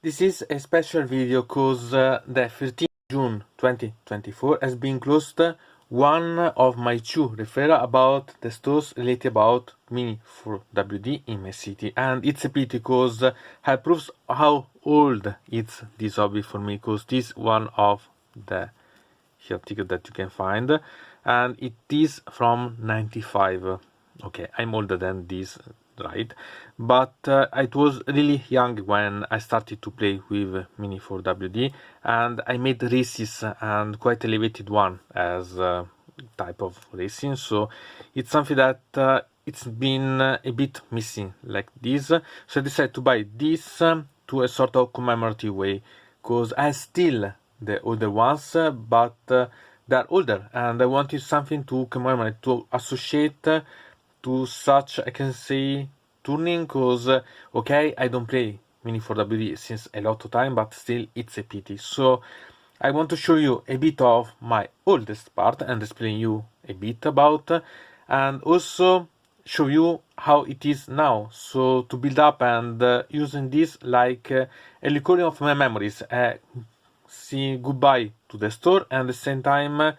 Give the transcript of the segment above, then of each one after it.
This is a special video because the 13th June 2024 has been closed one of my two referral about the stores related about Mini for WD in my city, and it's a pity because it proves how old it's this hobby for me, because this one of the here ticket that you can find, and it is from 95. Okay, I'm older than this, right? But I was really young when I started to play with Mini 4WD, and I made races and quite elevated one as type of racing. So it's something that it's been a bit missing like this. So I decided to buy this to a sort of commemorative way, because I still the older ones, but they are older, and I wanted something to commemorate, to associate to such, I can say, turning, because okay, I don't play Mini 4WD since a lot of time, but still it's a pity. So I want to show you a bit of my oldest part and explain you a bit about, and also show you how it is now, so to build up and using this like a recording of my memories, say goodbye to the store, and at the same time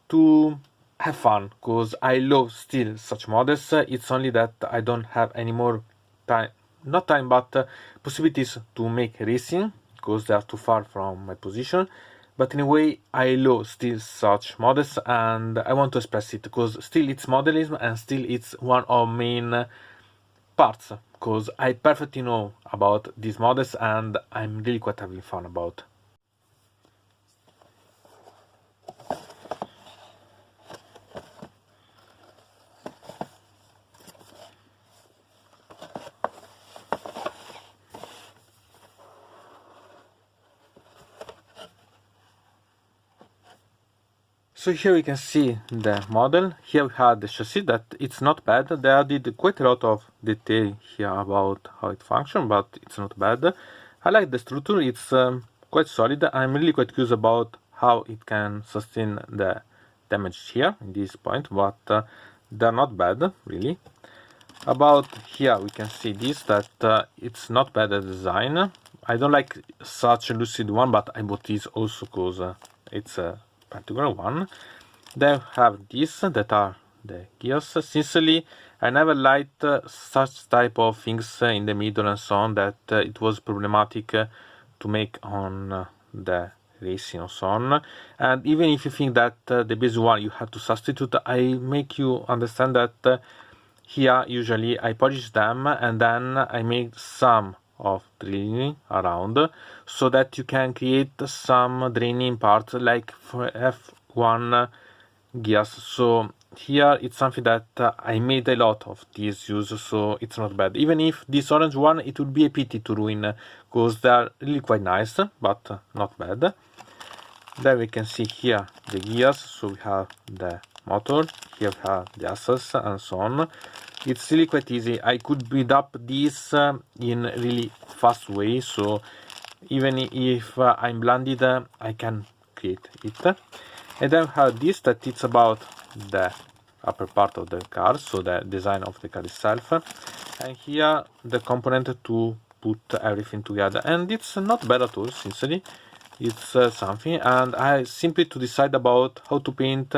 to have fun, because I love still such models. It's only that I don't have any more time, not time, but possibilities to make racing, because they are too far from my position. But anyway, I love still such models, and I want to express it, because still it's modelism, and still it's one of main parts, because I perfectly know about these models, and I'm really quite having fun about. So here we can see the model. Here we have the chassis, that it's not bad. They added quite a lot of detail here about how it functions, but it's not bad. I like the structure, it's quite solid. I'm really quite curious about how it can sustain the damage here in this point, but they're not bad, really. About here we can see this, that it's not bad at design. I don't like such a lucid one, but I bought this also because it's a particular one. They have this, that are the gears. Sincerely, I never liked such type of things in the middle and so on, that it was problematic to make on the racing and so on. And even if you think that the base one you have to substitute, I make you understand that here usually I polish them and then I make some of draining around, so that you can create some draining parts like for F1 gears. So here it's something that I made a lot of these use, so it's not bad. Even if this orange one, it would be a pity to ruin, because they are really quite nice, but not bad. Then we can see here the gears, so we have the motor, here we have the axles and so on. It's really quite easy. I could build up this in really fast way, so even if I'm blinded, I can create it. And then we have this, that it's about the upper part of the car, so the design of the car itself, and here the component to put everything together, and it's not bad at all, sincerely. It's something, and I simply to decide about how to paint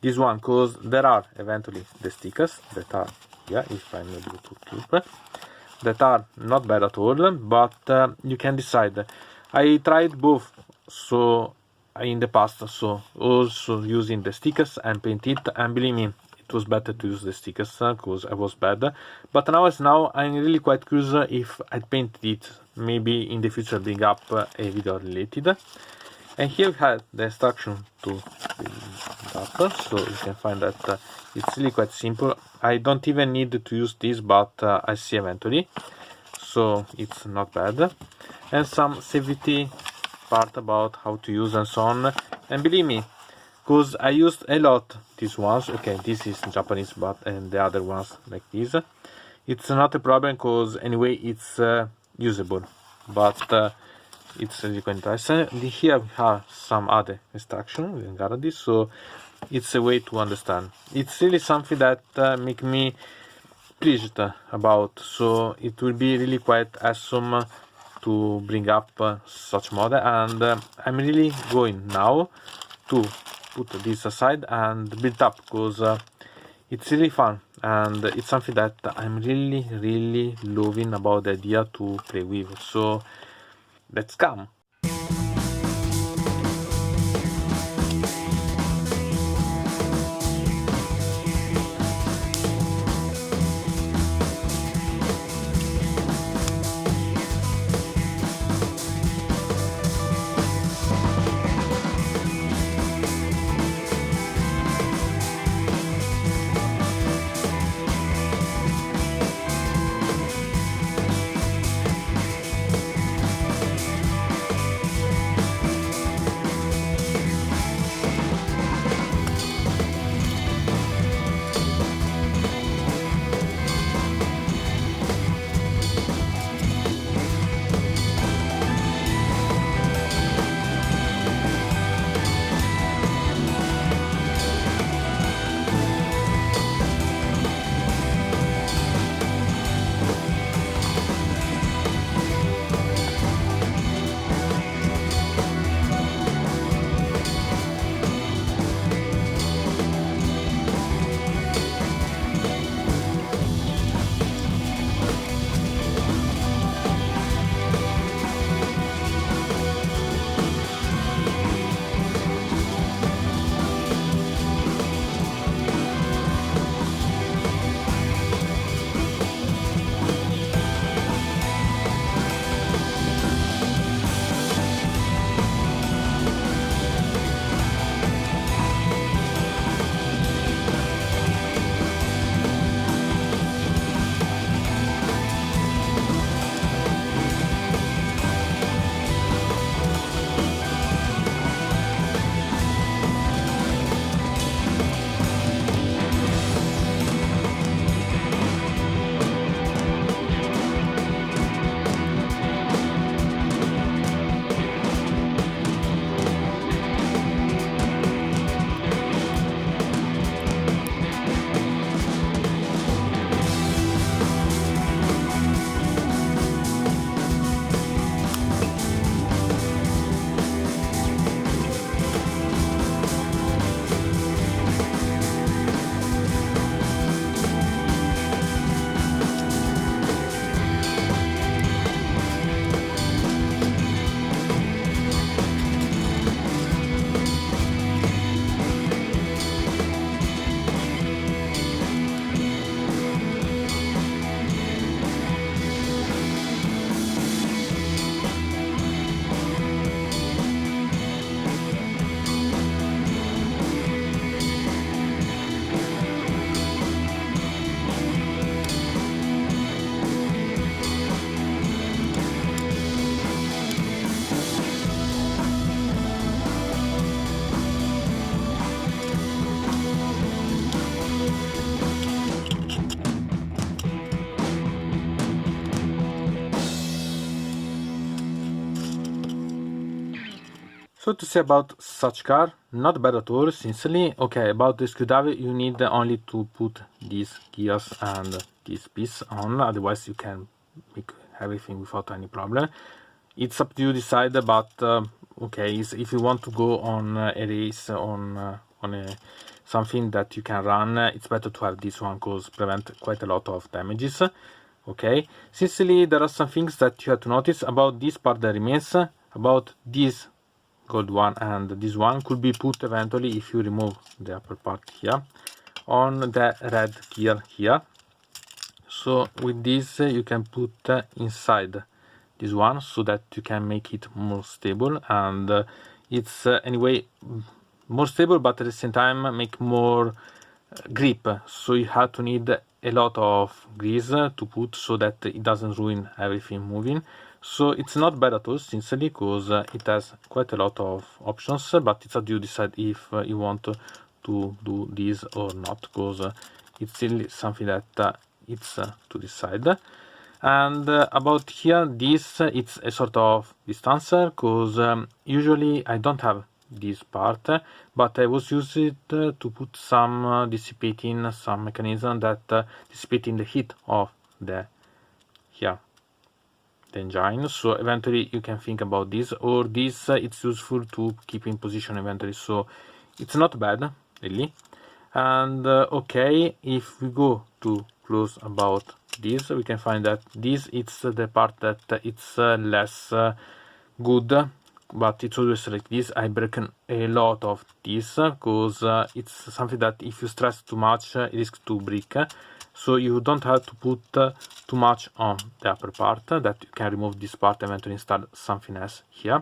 this one, because there are eventually the stickers that are, yeah, if I'm able to keep, that are not bad at all, but you can decide. I tried both, so in the past, so also using the stickers and paint it, and believe me, it was better to use the stickers because I was bad. But now I'm really quite curious if I paint it, maybe in the future bring up a video related. And here we have the instruction to build up, so you can find that it's really quite simple. I don't even need to use this, but I see eventually, so it's not bad. And some safety part about how to use and so on. And believe me, because I used a lot these ones. Okay, this is Japanese, but and the other ones like this, it's not a problem, because anyway it's usable, but it's really quite interesting. Here we have some other instruction regarding this, so it's a way to understand. It's really something that make me pleased about, so it will be really quite awesome to bring up such model, and I'm really going now to put this aside and build up, because it's really fun and it's something that I'm really loving about the idea to play with. So let's come. So to say about such car, not bad at all, sincerely. Okay, about the screwdriver, you need only to put these gears and this piece on, otherwise you can make everything without any problem. It's up to you decide, but okay, if you want to go on a race, on something that you can run, it's better to have this one, because prevent quite a lot of damages. Okay, sincerely, there are some things that you have to notice about this part that remains. About this gold one and this one could be put eventually, if you remove the upper part here, on the red gear here. So with this you can put inside this one, so that you can make it more stable, and it's anyway more stable, but at the same time make more grip. So you have to need a lot of grease to put, so that it doesn't ruin everything moving. So it's not bad at all, sincerely, because it has quite a lot of options, but it's up to you decide if you want to do this or not, because it's still something that it's to decide. And about here, this it's a sort of distancer, because usually I don't have this part, but I was used it to put some dissipating, some mechanism that dissipating the heat of the the engine. So eventually you can think about this, or this it's useful to keep in position eventually, so it's not bad really. And okay, if we go to close about this, we can find that this it's the part that it's less good, but it's always like this. I break a lot of this because it's something that if you stress too much it risks to break, so you don't have to put too much on the upper part, that you can remove this part and eventually install something else here.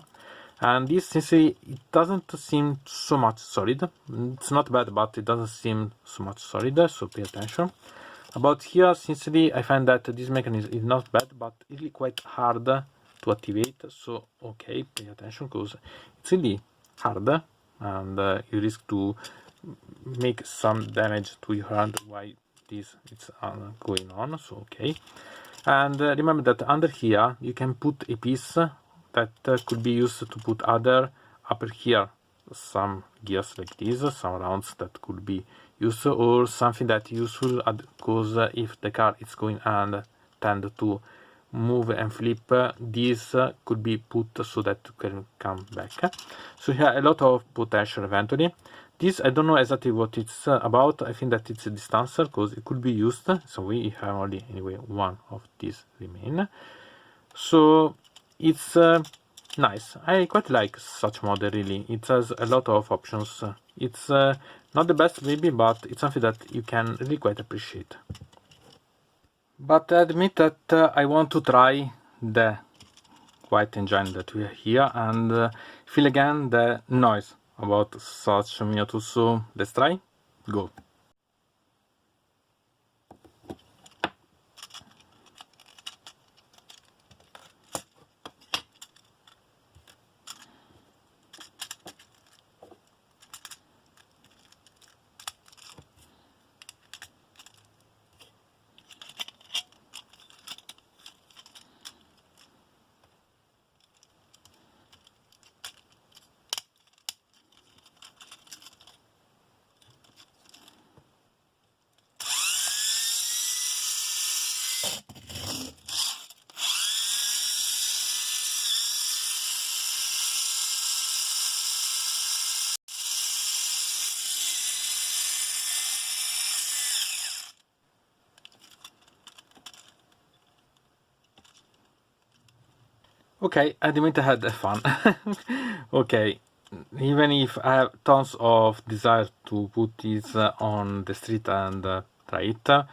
And this, sincerely, it doesn't seem so much solid. It's not bad, but it doesn't seem so much solid, so pay attention. About here, sincerely, I find that this mechanism is not bad, but really quite hard to activate. So, okay, pay attention, because it's really hard, and you risk to make some damage to your hand while this is going on, so okay. And remember that under here, you can put a piece that could be used to put other upper here, some gears like this, some rounds that could be used, or something that useful because if the car is going and tend to move and flip, this could be put so that you can come back. So here a lot of potential eventually. This I don't know exactly what it's about. I think that it's a distancer because it could be used, so we have only anyway one of these remain. So it's nice. I quite like such model really. It has a lot of options. It's not the best maybe, but it's something that you can really quite appreciate. But I admit that I want to try the white engine that we have here and feel again the noise about such miniature. So let's try. Go. Okay, I admit I had fun. Okay, even if I have tons of desire to put this on the street and try it,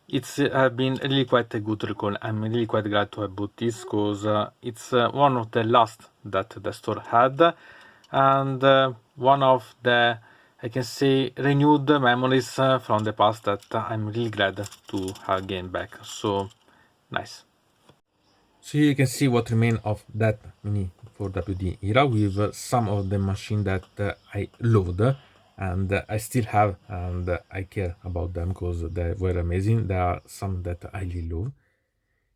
it's been really quite a good recall. I'm really quite glad to have bought this because it's one of the last that the store had, and one of the, I can say, renewed memories from the past that I'm really glad to have gained back. So nice. So here you can see what remained of that Mini 4WD era with some of the machine that I loved and I still have, and I care about them because they were amazing. There are some that I really love.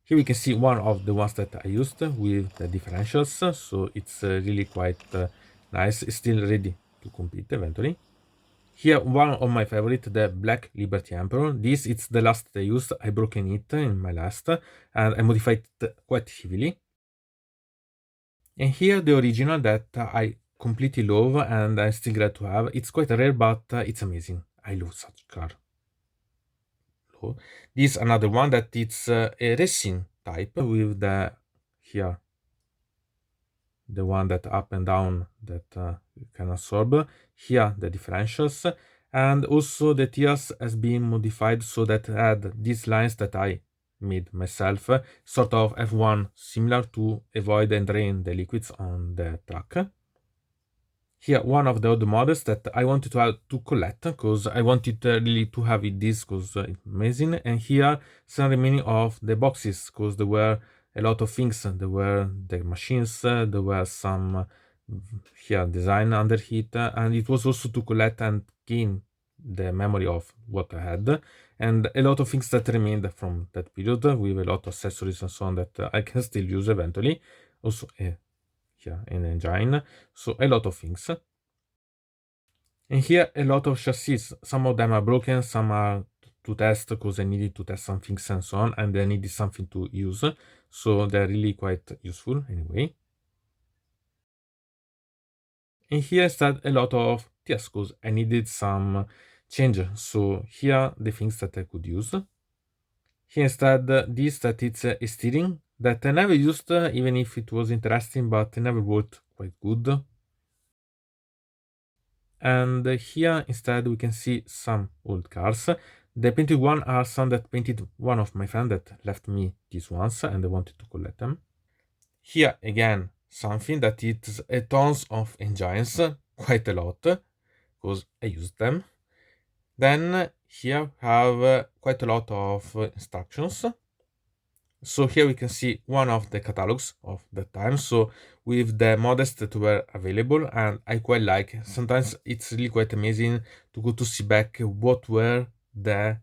Here we can see one of the ones that I used with the differentials, so it's really quite nice, still ready to compete eventually. Here, one of my favorite, the Black Liberty Emperor. This it's the last I used. I broken it in my last, and I modified it quite heavily. And here the original that I completely love, and I'm still glad to have. It's quite rare, but it's amazing. I love such car. This another one that it's a racing type with the here the one that up and down that you can absorb. Here the differentials, and also the tiers has been modified so that add these lines that I made myself, sort of F1 similar to avoid and drain the liquids on the track. Here one of the other models that I wanted to have to collect because I wanted really to have it this because it's amazing. And here some remaining of the boxes because there were a lot of things. There were the machines, there were some here design under it, and it was also to collect and gain the memory of what I had, and a lot of things that remained from that period with a lot of accessories and so on that I can still use eventually. Also here an engine, so a lot of things. And here a lot of chassis. Some of them are broken, some are to test because I needed to test some things and so on, and I needed something to use. So they're really quite useful anyway. And here I started a lot of tests because I needed some change. So here the things that I could use. Here instead this that it's a steering that I never used, even if it was interesting, but I never worked quite good. And here instead we can see some old cars. The painted one are some that painted one of my friends that left me these ones and I wanted to collect them. Here again something that it's a tons of engines, quite a lot, because I used them. Then here have quite a lot of instructions. So here we can see one of the catalogs of the time, so with the models that were available, and I quite like. Sometimes it's really quite amazing to go to see back what were the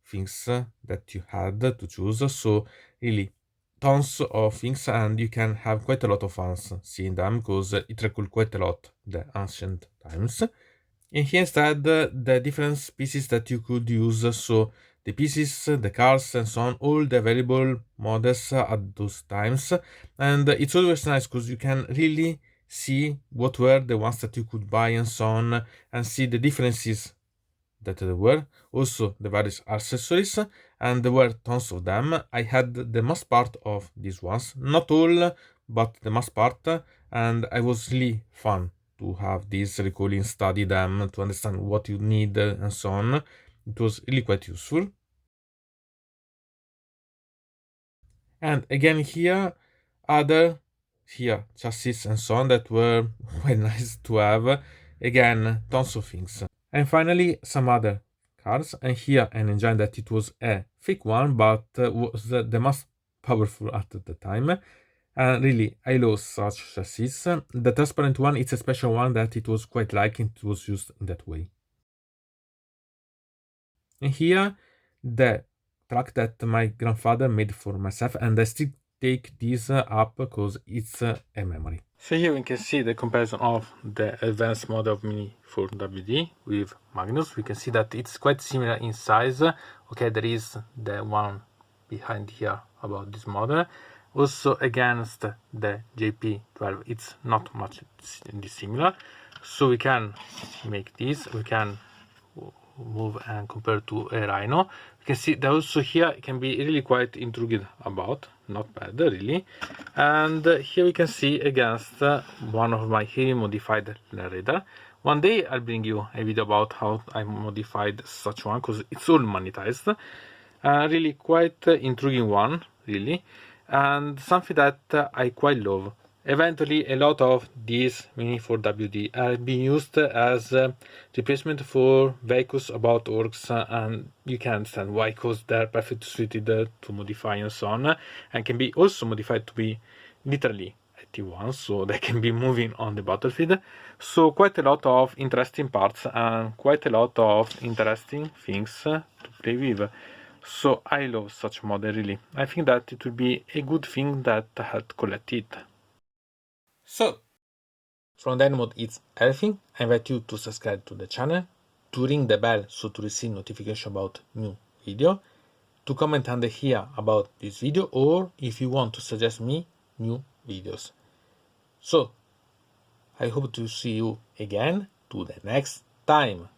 things that you had to choose. So really tons of things, and you can have quite a lot of fun seeing them because it recalls quite a lot the ancient times. And here instead the different pieces that you could use, so the pieces, the cars and so on, all the available models at those times. And it's always nice because you can really see what were the ones that you could buy and so on, and see the differences that there were. Also the various accessories, and there were tons of them. I had the most part of these ones, not all, but the most part, and I was really fun to have this recalling, study them to understand what you need and so on. It was really quite useful. And again here other chassis and so on that were quite nice to have. Again tons of things. And finally some other cars, and here an engine that it was a fake one but was the most powerful at the time. And really I love such chassis. The transparent one, it's a special one that it was quite like it was used in that way. And here the track that my grandfather made for myself, and I still take this up because it's a memory. So here we can see the comparison of the advanced model of Mini 4WD with Magnus. We can see that it's quite similar in size. Okay, there is the one behind here about this model. Also against the JP12, it's not much dissimilar. So we can make this, we can move and compare to a Rhino. You can see that also here it can be really quite intrigued about, not bad really. And here we can see against one of my heavy modified radar. One day I'll bring you a video about how I modified such one because it's all monetized. Really quite intriguing one really, and something that I quite love. Eventually, a lot of these Mini 4WD are being used as replacement for vehicles about orcs, and you can understand why, because they're perfectly suited to modify and so on, and can be also modified to be literally T1, so they can be moving on the battlefield. So quite a lot of interesting parts and quite a lot of interesting things to play with. So I love such model really. I think that it would be a good thing that I had collected. So, from that mode it's everything. I invite you to subscribe to the channel, to ring the bell so to receive notification about new video, to comment under here about this video, or if you want to suggest me new videos. So, I hope to see you again to the next time.